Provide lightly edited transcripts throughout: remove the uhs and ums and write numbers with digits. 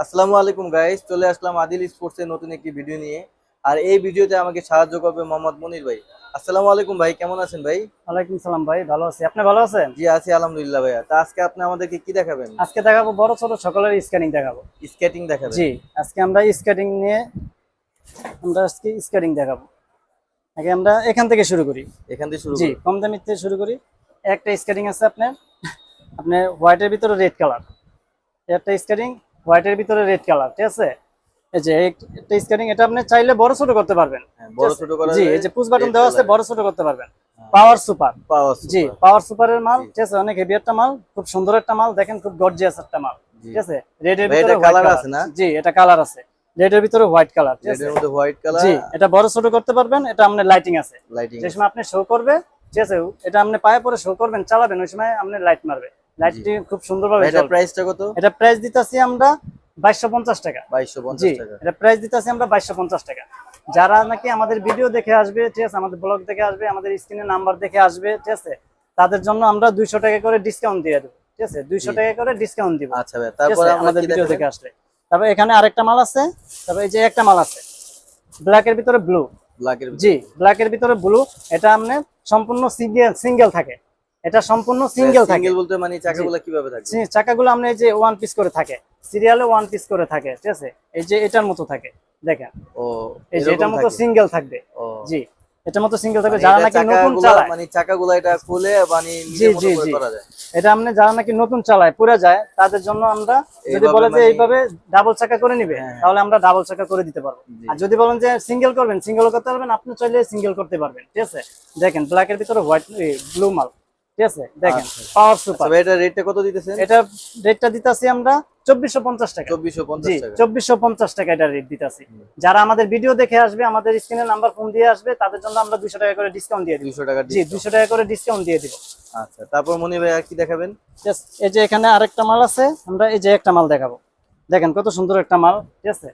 আসসালামু আলাইকুম গাইস, চলে আসলাম আদিল স্পোর্টস এর নতুন একটি ভিডিও নিয়ে। আর এই ভিডিওতে আমাকে সাহায্য করবে মোহাম্মদ মনির ভাই। আসসালামু আলাইকুম ভাই, কেমন আছেন ভাই? ওয়ালাইকুম সালাম ভাই, ভালো আছি। আপনি ভালো আছেন? জি আছি আলহামদুলিল্লাহ ভাইয়া। তা আজকে আপনি আমাদেরকে কি দেখাবেন? আজকে দেখাবো বড় ছোট সকলের স্কেটিং দেখাবো। স্কেটিং দেখাবেন? জি, আজকে আমরা স্কেটিং নিয়ে স্কেটিং দেখাবো। আগে আমরা এখান থেকে শুরু করি। এখান থেকে শুরু জি, করুন। কম দামি থেকে শুরু করি। একটা স্কেটিং আছে আপনার হোয়াইটের ভিতরে রেড কালার। একটা স্কেটিং হোয়াইটের ভিতরে রেড কালার, ঠিক আছে? এই যে একটা স্কেটিং, এটা আপনি চাইলে বড় ছোট করতে পারবেন। হ্যাঁ, বড় ছোট করা জি, যায়। এই যে পুশ বাটন দেওয়া আছে, বড় ছোট করতে পারবেন। হ্যাঁ। পাওয়ার সুপার। জি, সুপার। পাওয়ার সুপারের মাল, জি। ঠিক আছে? অনেক হেভি একটা মাল, খুব সুন্দর একটা মাল, দেখেন খুব গর্জিয়াস একটা মাল, জি। ঠিক আছে? রেড এর ভাই, ভিতরে এটা হোয়াইট কালার কালার আছে না? জি, এটা কালার আছে। রেড এর ভিতরে হোয়াইট কালার, ঠিক আছে? এর মধ্যে হোয়াইট কালার। জি, এটা বড় ছোট করতে পারবেন। এটা আপনার লাইটিং আছে। লাইটিং। যে সময় আপনি শো করবে, ঠিক আছে, এটা আপনি পায়ে পরে শো করবেন, চালাবেন, ওই সময় আপনি লাইট মারবে। লাইটটি খুব সুন্দরভাবে এটা জ্বলবে। প্রাইসটা কত? এটা প্রাইস দিতেছি আমরা 2250 টাকা। 2250 জি, টাকা। এটা প্রাইস দিতেছি আমরা 2250 টাকা। যারা নাকি আমাদের ভিডিও দেখে আসবে, ঠিক আছে, আমাদের ব্লগ দেখে আসবে, আমাদের স্ক্রিনে নাম্বার দেখে আসবে, ঠিক আছে, তাদের জন্য আমরা 200 টাকা করে ডিসকাউন্ট দিয়ে দেব, ঠিক আছে? 200 টাকা করে ডিসকাউন্ট দিব। আচ্ছা ভাই, তারপরে আমরা আমাদের কি ভিডিও দেখাবেন? দেখে আসলে। তারপর এখানে আরেকটা মাল আছে। তারপর এই যে একটা মাল আছে ব্ল্যাক এর ভিতরে ব্লু। ব্ল্যাকের। জি, ব্ল্যাক এর ভিতরে ব্লু। এটা আপনি সম্পূর্ণ সিঙ্গেল থাকে। এটা সম্পূর্ণ সিঙ্গেল থাকে। সিঙ্গেল বলতে মানে চাকাগুলো কিভাবে থাকে? চাকাগুলো আপনি এই যে ওয়ান পিস করে থাকে, সিরিয়ালে ওয়ান পিস করে থাকে, ঠিক আছে? এই যে এটার মতো থাকে, দেখেন। ও, এই যে এটার মতো সিঙ্গেল থাকবে। ও জি, এটার মতো সিঙ্গেল থাকবে। মানে যারা এটা নাকি নতুন চাকাগুলো চালায়, মানে চাকাগুলো এটা খুলে মানে জি নিজের মতো জি করে জি, করা যায়। এটা আপনি যারা নাকি নতুন চালায় পুরা যায়, তাদের জন্য আমরা যদি এইভাবে বলে যে মানে- এইভাবে ডাবল চাকা করে নিবে, হ্যাঁ, হ্যাঁ। তাহলে আমরা ডাবল চাকা করে দিতে পারবো। জি। আর যদি বলেন যে সিঙ্গেল করবেন, সিঙ্গেল করতে পারবেন, আপনি চাইলে সিঙ্গেল করতে পারবেন, ঠিক আছে? দেখেন ব্ল্যাক এর ভিতরে হোয়াইট ব্লু মাল, ঠিক আছে? দেখেন আচ্ছা। পাওয়ার সুপার। আচ্ছা ভাই, এটা রেটটা কত দিতেছেন? এটা রেটটা দিতাছি আমরা 2450 টাকা। 2450 জি, টাকা। 2450 টাকা এটা রেট দিতাছি। যারা আমাদের ভিডিও দেখে আসবে, আমাদের স্ক্রিনে নাম্বার ফোন দিয়ে আসবে, তাদের জন্য আমরা 200 টাকা করে ডিসকাউন্ট দিয়ে দিব। 200 টাকা জি, 200 টাকা করে ডিসকাউন্ট দিয়ে দিব। আচ্ছা, তারপর মনি ভাই আর কি দেখাবেন? জাস্ট এই যে এখানে আরেকটা মাল আছে, আমরা এই যে একটা মাল দেখাবো। দেখেন কত সুন্দর একটা মাল, ঠিক আছে?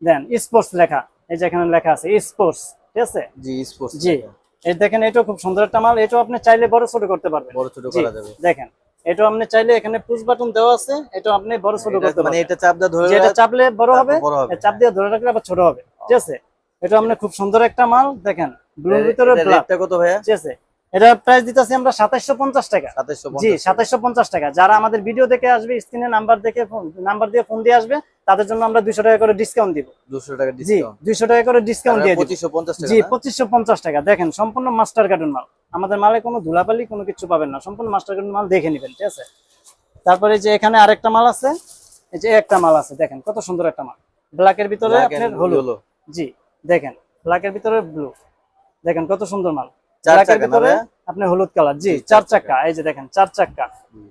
দেন স্পোর্টস লেখা, এই যে এখানে লেখা আছে স্পোর্টস, ঠিক আছে? জি, স্পোর্টস। জি, এই দেখেন এটাও খুব সুন্দর একটা মাল। এটাও আপনি চাইলে বড় ছোট করতে পারবেন। বড় ছোট জি, করা যাবে। দেখেন এটাও আপনি চাইলে, এখানে পুশ বাটন দেওয়া আছে, এটাও আপনি বড় ছোট করতে মানে পারবেন। এটা চাপ দা ধরে যেটা চাপলে বড় হবে, বড় হবে। চাপ দিয়ে ধরে রাখলে আবার ছোট হবে, ঠিক আছে? এটা আপনি খুব সুন্দর একটা মাল, দেখেন ব্লুর ভিতরে ব্ল্যাক, রেটটা কত ভাইয়া? ঠিক আছে? এটা প্রাইস দিতেছি আমরা 2750 টাকা। 2750। জি, 2750 টাকা। যারা আমাদের ভিডিও দেখে আসবে, স্ক্রিনে নাম্বার দেখে নাম্বার দিয়ে ফোন দিয়ে আসবে, তাদের জন্য আমরা 200 টাকা করে ডিসকাউন্ট দিব। 200 টাকা জি, ডিসকাউন্ট। 200 টাকা করে ডিসকাউন্ট দিয়ে দিব। 2550 টাকা। জি, না? 2550 টাকা। দেখেন সম্পূর্ণ মাস্টার কার্টুন মাল। আমাদের মালে কোনো ধুলাপালি কোনো কিছু পাবেন না, সম্পূর্ণ মাস্টার কার্টুন মাল, দেখে নেবেন, ঠিক আছে? তারপরে যে এখানে আরেকটা মাল আছে, এই যে একটা মাল আছে, দেখেন কত সুন্দর একটা মাল। ব্ল্যাক এর ভিতরে Black আপনার and হলুদ। yellow। জি, দেখেন ব্ল্যাক এর ভিতরে ব্লু, দেখেন কত সুন্দর মাল। চার ব্ল্যাক এর চাকা না ভিতরে ভাইয়া? আপনি হলুদ কালার। জি, জি, 4 চাকা। এই যে দেখেন 4 চাকা,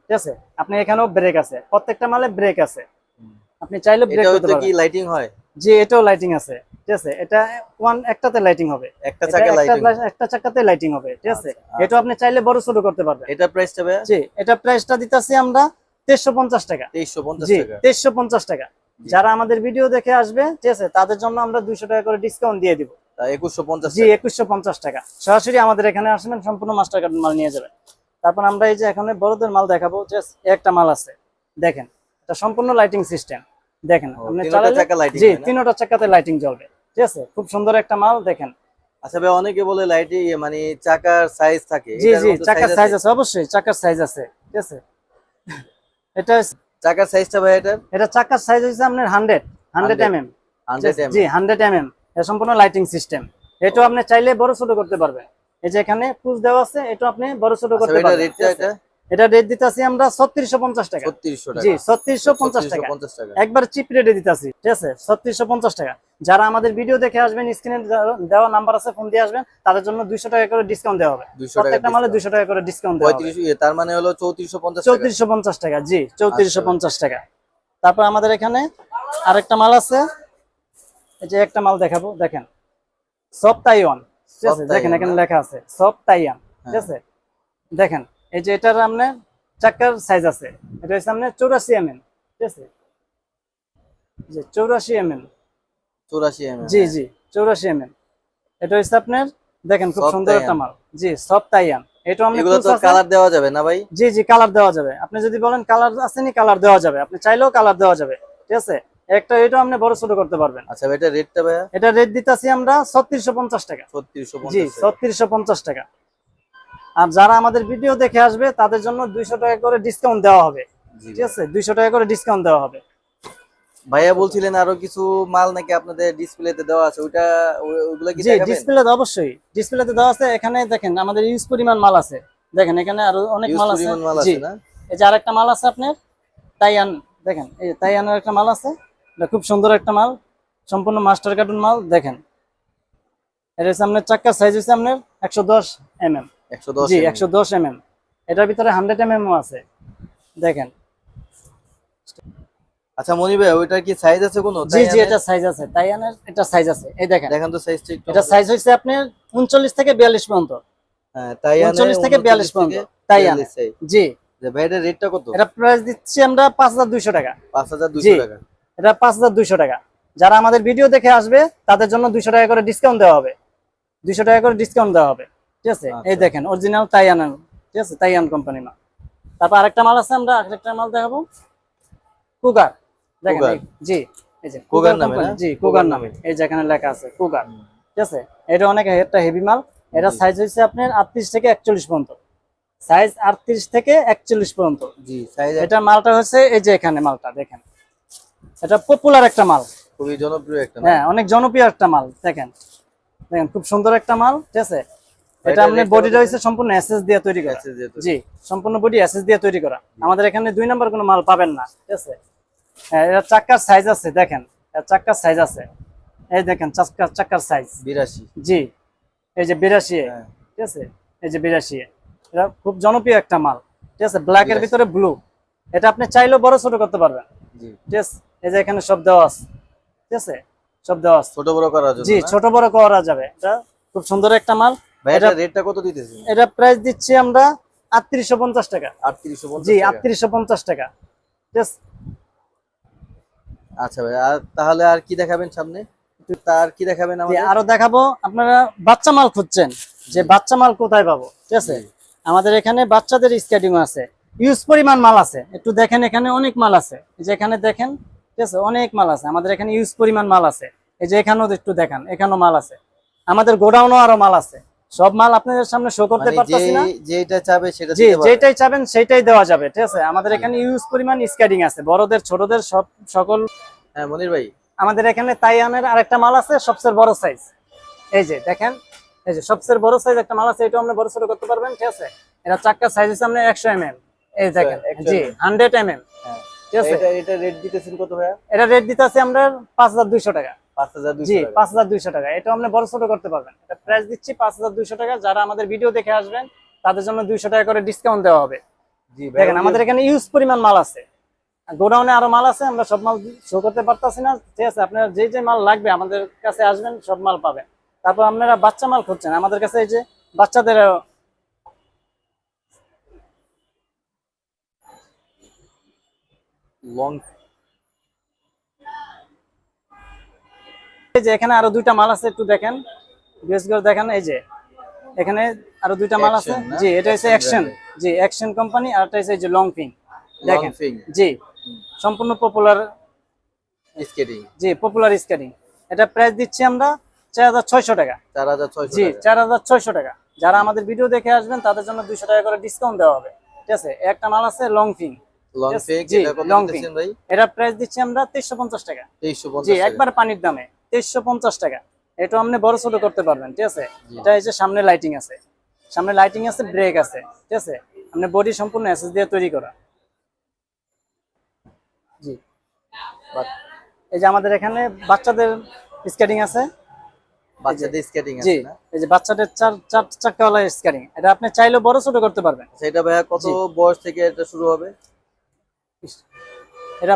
ঠিক আছে? আপনি এখানেও ব্রেক আছে, প্রত্যেকটা মালে ব্রেক আছে, আপনি চাইলে ব্রেক এটা করতে হচ্ছে কি পারবেন। লাইটিং হয়? জি, এটাও লাইটিং আছে, ঠিক আছে? এটা একটাতে লাইটিং হবে, একটা চাকা লাইটিং। একটা চাকাতে লাইটিং হবে, ঠিক আছে? আচ্ছা, এটাও আপনি চাইলে বড় ছোট করতে পারবেন। এটা প্রাইসটা ভাইয়া? জি, এটা প্রাইসটা দিতাছি আমরা 2350 টাকা। 2350 জি, টাকা। 2350 টাকা। যারা আমাদের ভিডিও দেখে আসবে, ঠিক আছে, তাদের জন্য আমরা 200 টাকা করে ডিসকাউন্ট দিয়ে দিব। 2150 জি, টাকা। 2150 টাকা। সরাসরি আমাদের এখানে আসবেন, সম্পূর্ণ মাস্টার কার্ড মাল নিয়ে যাবেন। তারপর আমরা এই যে এখানে বড়দের মাল দেখাবো। জাস্ট একটা মাল আছে, দেখেন এটা সম্পূর্ণ লাইটিং সিস্টেম। দেখেন আপনি তিনটা চালালে, চাকা lighting জি, হয় না? তিনটা চাকাতে লাইটিং জ্বলবে, ঠিক আছে? খুব সুন্দর একটা মাল, দেখেন। আচ্ছা ভাই, অনেকে বলে লাইটিং মানে চাকার সাইজ থাকে। জি এটার জি, মধ্যে চাকার size সাইজ আছে, অবশ্যই চাকার সাইজ আছে, ঠিক আছে? এটা চাকার সাইজটা ভাই এটার? এটা চাকার সাইজ হচ্ছে আপনার 100 mm। 100 mm। জি, 100 mm। এটা সম্পূর্ণ লাইটিং সিস্টেম। এটাও আপনি চাইলে বড় ছোট করতে পারবেন। এই যে এখানে পুশ দেওয়া আছে, এটা আপনি বড় ছোট করতে আচ্ছা, এটা পারবেন। রেটটা এটা? এটা রেট দিতাছি আমরা 3650 টাকা। 3600 টাকা। জি, 3650 টাকা। 3650 টাকা। একবার চিপ রেটে দিতাছি, ঠিক আছে? 3650 টাকা। যারা আমাদের ভিডিও দেখে আসবেন, স্ক্রিনে দেওয়া নাম্বার আছে, ফোন দিয়ে আসবেন, তাদের জন্য 200 টাকা করে ডিসকাউন্ট দেওয়া হবে। 200 টাকা প্রত্যেকটা মালে 200 টাকা করে ডিসকাউন্ট দেওয়া হবে। 35 তার মানে হলো 3450 টাকা। 3450 টাকা। জি, 3450 টাকা। তারপর আমাদের এখানে আরেকটা মাল আছে, এই যে একটা মাল দেখাবো, দেখেন সব তাইওয়ান, ঠিক আছে? দেখেন এখানে লেখা আছে সব তাইওয়ান, ঠিক আছে? দেখেন এই যে এটার সামনে চাকার সাইজ আছে, এটা হচ্ছে সামনে 84 mm, ঠিক আছে? যে 84 mm। 84 mm। জি জি, 84 mm। এটা হচ্ছে আপনার, দেখেন খুব Soft সুন্দর একটা Taiwan। মাল। জি, সব তাইওয়ান। এটা আমরা এগুলো তো কালার দেওয়া যাবে না ভাই? জি জি, কালার দেওয়া যাবে। আপনি যদি বলেন কালার আসেনি, কালার দেওয়া যাবে। আপনি চাইলেও কালার দেওয়া যাবে, ঠিক আছে? একটা এটা আপনি বড় ছোট করতে পারবেন। আচ্ছা ভাই, এটা রেটটা ভাইয়া? এটা রেট দিতেছি আমরা 3650 টাকা। 3650 জি, 3650 টাকা। আর যারা আমাদের ভিডিও দেখে আসবে তাদের জন্য 200 টাকা করে ডিসকাউন্ট দেওয়া হবে। জি ঠিক আছে, 200 টাকা করে ডিসকাউন্ট দেওয়া হবে। ভাইয়া বলছিলেন আরো কিছু মাল নাকি আপনাদের ডিসপ্লেতে দেওয়া আছে, ওগুলা কি জি, দেখাবেন? ডিসপ্লেতে অবশ্যই ডিসপ্লেতে দেওয়া আছে। এখানে দেখেন আমাদের ইউজ পরিমাণ মাল আছে। দেখেন এখানে আরো অনেক Huge মাল আছে। পরিমাণ মাল জি, আছে না? এই যে আরেকটা মাল আছে আপনার তাইয়ান। দেখেন এই যে তাইয়ানের একটা মাল আছে, এটা খুব সুন্দর একটা মাল, সম্পূর্ণ মাস্টার কার্টুন মাল। দেখেন এর সামনের চাক্কার সাইজ হচ্ছে আপনার 110 mm। 110 জি, mm 110 mm। এটার ভিতরে 100 mm ও আছে। দেখেন। আচ্ছা মনি ভাই, ওইটার কি সাইজ আছে কোনো? জি জি, এটা সাইজ আছে, তাইয়ানের এটা সাইজ আছে। এই দেখেন দেখেন তো সাইজটা একটু। এটা সাইজ হইছে আপনার 39 থেকে 42 পর্যন্ত। হ্যাঁ, তাইয়ানের 39 থেকে 42 পর্যন্ত তাইয়ান। 42 size। জি, যে ভাই এটার রেটটা কত? এটা প্রাইস দিচ্ছি আমরা 5200 টাকা। 5200 টাকা। এটা 5200 টাকা। যারা আমাদের ভিডিও দেখে আসবে তাদের জন্য 200 টাকা করে ডিসকাউন্ট দেওয়া হবে। 200 টাকা করে ডিসকাউন্ট দেওয়া হবে। ঠিক আছে, এই আচ্ছা। দেখেন অরিজিনাল তাইয়ানের। ঠিক আছে, তাইয়ান কোম্পানি মাল। তারপর আরেকটা মাল আছে, আমরা আরেকটা মাল দেখাবো, কুগার। দেখেন কুগার। জি, এই যে কুগার নামে কোম্পানি। না? জি, কুগার কুগার নামে। নামে। এই যে এখানে লেখা আছে কুগার। ঠিক আছে, এটা অনেক একটা হেভি মাল। এটা জি। সাইজ হইছে আপনার 38 থেকে 41 পর্যন্ত। সাইজ 38 থেকে 41 পর্যন্ত। জি, সাইজ এটা মালটা হচ্ছে এই যে এখানে মালটা দেখেন, এটা পপুলার একটা মাল। খুবই জনপ্রিয় একটা না? হ্যাঁ, অনেক জনপ্রিয় একটা মাল। দেখেন দেখেন খুব সুন্দর একটা মাল। ঠিক আছে, এটা এটা আমাদের রেটটা বডিটা কত? হইছে সম্পূর্ণ এসএস দিয়ে তৈরি করা। SS দিয়ে তৈরি। জি, সম্পূর্ণ বডি এসএস দিয়ে তৈরি করা। আমাদের এখানে 2 নাম্বার কোনো মাল পাবেন না। ঠিক আছে, হ্যাঁ, এটা চাক্কার সাইজ আছে। দেখেন এর চাক্কার সাইজ আছে, এই দেখেন চাক্কার সাইজ। 82। জি, এই যে 82। হ্যাঁ। ঠিক আছে, এই যে 82। এটা খুব জনপ্রিয় একটা মাল। ঠিক আছে, ব্ল্যাক এর 82 ভিতরে ব্লু। এটা আপনি চাইলেও বড় ছোট করতে পারবেন। জি। ঠিক আছে, এই যে এখানে সব দেওয়া আছে। ঠিক আছে, সব দেওয়া আছে। ছোট বড় করার জন্য জি, না? ছোট বড় করা যাবে। এটা খুব সুন্দর একটা মাল। ভাই এটা রেটটা কত দিতেছেন? এটা প্রাইস দিচ্ছি আমরা 3850 টাকা। 3850 জি, টাকা। 3850 টাকা। ঠিক আছে, আচ্ছা ভাই, আর তাহলে আর কি দেখাবেন সামনে? তার কি দেখাবেন জি, আমাদের? আরো দেখাবো। আপনারা বাচ্চা মাল খুঁজছেন যে বাচ্চা মাল কোথায় পাবো? ঠিক আছে, জি। আমাদের এখানে বাচ্চাদের স্কেটিং আছে, ইউজ পরিমাণ মাল আছে। একটু দেখেন, এখানে অনেক মাল আছে। এই যে এখানে দেখেন, ঠিক আছে, অনেক মাল আছে আমাদের এখানে, ইউজ পরিমাণ মাল আছে। এই যে এখানেও একটু দেখেন, এখানেও মাল আছে। আমাদের গোডাউনও আরো মাল আছে। সব মাল আপনাদের সামনে শো করতে মানে পারতাছি না। যেটা চাবে সেটা জি, দিতে পারবেন। যেটাই চাবেন সেটাই দেওয়া যাবে। ঠিক আছে, আমাদের এখানে ইউজ পরিমাণ স্কেটিং আছে, বড়দের ছোটদের সব সকল। হ্যাঁ মনির ভাই। আমাদের এখানে তাইয়ানের আরেকটা মাল আছে, সবচেয়ে বড় সাইজ। এই যে দেখেন, এই যে সবচেয়ে বড় সাইজ একটা মাল আছে, এটা আপনি বড় ছোট করতে পারবেন। ঠিক আছে, এটা চাক্কার সাইজ হচ্ছে আপনার 100 mm। এই দেখেন, 100 জি, 100 mm। হ্যাঁ। ঠিক আছে, এটা রেট দিতেছেন কত ভাইয়া? এটা রেট দিতে আছে আমরা 5200 টাকা। 5200 জি, টাকা। 5200 টাকা। এটা আপনি বড় ছোট করতে পারবেন। এটা প্রাইস দিচ্ছি 5200 টাকা। যারা আমাদের ভিডিও দেখে আসবেন তাদের জন্য 200 টাকা করে ডিসকাউন্ট দেওয়া হবে। জি ভাই, দেখেন আমাদের এখানে ইউজ পরিমাণ মাল আছে, গোডাউনে আরো মাল আছে, আমরা সব মাল শো করতে পারতাছি না। ঠিক আছে, আপনারা যে যে মাল লাগবে আমাদের কাছে আসবেন, সব মাল পাবেন। তারপর আপনারা বাচ্চা মাল খুঁজছেন, আমাদের কাছে এই যে বাচ্চাদের লং। এই যে এখানে আরো 2টা মাল আছে, একটু দেখেন, বেশ করে দেখেন। এই যে এখানে আরো 2টা মাল আছে। Action না? জি, এটা হচ্ছে Action অ্যাকশন। জি, অ্যাকশন কোম্পানি। আর এটা হচ্ছে এই যে লং ফিং। দেখেন, ফিং জি, সম্পূর্ণ পপুলার। স্কেটিং। জি, পপুলার স্কেটিং। এটা প্রাইস দিচ্ছি আমরা 4600 টাকা। 4600 জি, টাকা। 4600 টাকা। যারা আমাদের ভিডিও দেখে আসবেন তাদের জন্য 200 টাকা করে ডিসকাউন্ট দেওয়া হবে। ঠিক আছে, একটা মাল আছে লং ফিং। লং ফিং, জি, এটা কত লং ফিং। দিতেছেন ভাই? এটা প্রাইস দিচ্ছি আমরা 2350 টাকা। 2350 জি, টাকা। একবার পানির দামে 2350 টাকা। এটা আপনি বড় ছোট করতে পারবেন। ঠিক আছে, এটা এই যে সামনে লাইটিং আছে, সামনে লাইটিং আছে, ব্রেক আছে। ঠিক আছে, আপনি বডি সম্পূর্ণ এসএস দিয়ে তৈরি করা। জি, এই যে আমাদের এখানে বাচ্চাদের স্কেটিং আছে। বাচ্চাদের স্কেটিং জি, আছে না? এই যে বাচ্চাদের চার চাকাওয়ালা স্কেটিং, এটা আপনি চাইলেও বড় ছোট করতে পারবেন। সেটা ভাইয়া কত জি। বয়স থেকে এটা শুরু হবে? এটা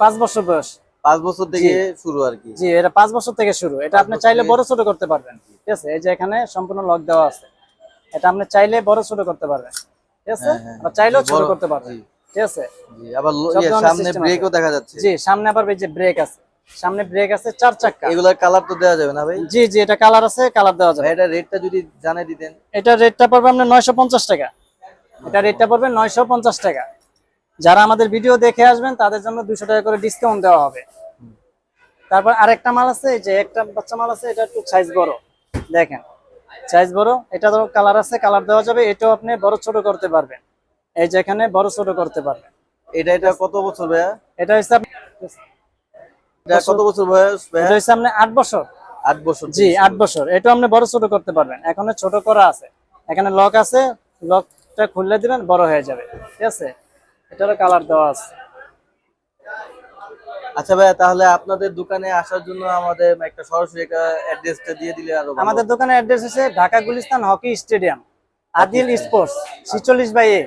5 বছর বয়স। 5 বছর থেকে জি। শুরু আর কি। জি, এটা 5 বছর থেকে শুরু। এটা 5 আপনি বছর চাইলে থেকে- বড় ছোট করতে পারবেন। ঠিক আছে, এই যে এখানে সম্পূর্ণ লক দেওয়া আছে, এটা আপনি চাইলে বড় ছোট করতে পারবেন। ঠিক আছে, হ্যাঁ, হ্যাঁ। আবার চাইলেও জি, ছোট বড়- করতে পারবেন। জি। ঠিক আছে, জি, আবার সব ধরনের সামনে system ব্রেকও আছে। দেখা যাচ্ছে। জি, সামনে আবার এই যে ব্রেক আছে, সামনে ব্রেক আছে, 4 চাকা। এগুলার কালার তো দেওয়া যাবে না ভাই? জি জি, এটা কালার আছে, কালার দেওয়া যাবে। ভাই এটা রেটটা যদি জানাই দিতেন। এটা রেটটা পড়বে আপনার 950 টাকা। এটা রেটটা পড়বে 950 টাকা। যারা আমাদের ভিডিও দেখে আসবেন তাদের জন্য 200 টাকা করে ডিসকাউন্ট দেওয়া হবে। তারপর আরেকটা মাল আছে, এই যে একটা বাচ্চা মাল আছে, এটা একটু সাইজ বড়, দেখেন সাইজ বড়, এটা ধরো কালার আছে, কালার দেওয়া যাবে, এটাও আপনি বড় ছোট করতে পারবেন, এই যে এখানে বড় ছোট করতে পারবেন। এটা কত বছর ভাইয়া? এটা হচ্ছে এটা কত বছর বয়স ভাইয়া? এটা হচ্ছে আপনি 8 বছর। 8 বছর। জি 8 বছর। এটা আপনি বড় ছোট করতে পারবেন, এখানে ছোট করা আছে, এখানে লক আছে, লকটা খুললে দিবেন বড় হয়ে যাবে, ঠিক আছে। এটারও কালার দেওয়া আছে। আচ্ছা ভাইয়া, তাহলে আপনাদের দোকানে আসার জন্য আমাদের একটা সরাসরি একটা অ্যাড্রেসটা দিয়ে দিলে আরো ভালো আমাদের হতো। দোকানের অ্যাড্রেস হচ্ছে Dhaka Gulistan hockey stadium, Adil sports, 46/A।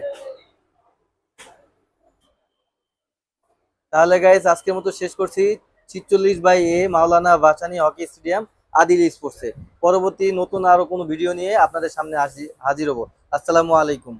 তাহলে গাইস আজকের মতো শেষ করছি 46/A মাওলানা ভাসানী হকি স্টেডিয়াম, আদিল স্পোর্টসে। পরবর্তী নতুন আরো কোনো ভিডিও নিয়ে আপনাদের সামনে হাজির হব। আসসালামু আলাইকুম।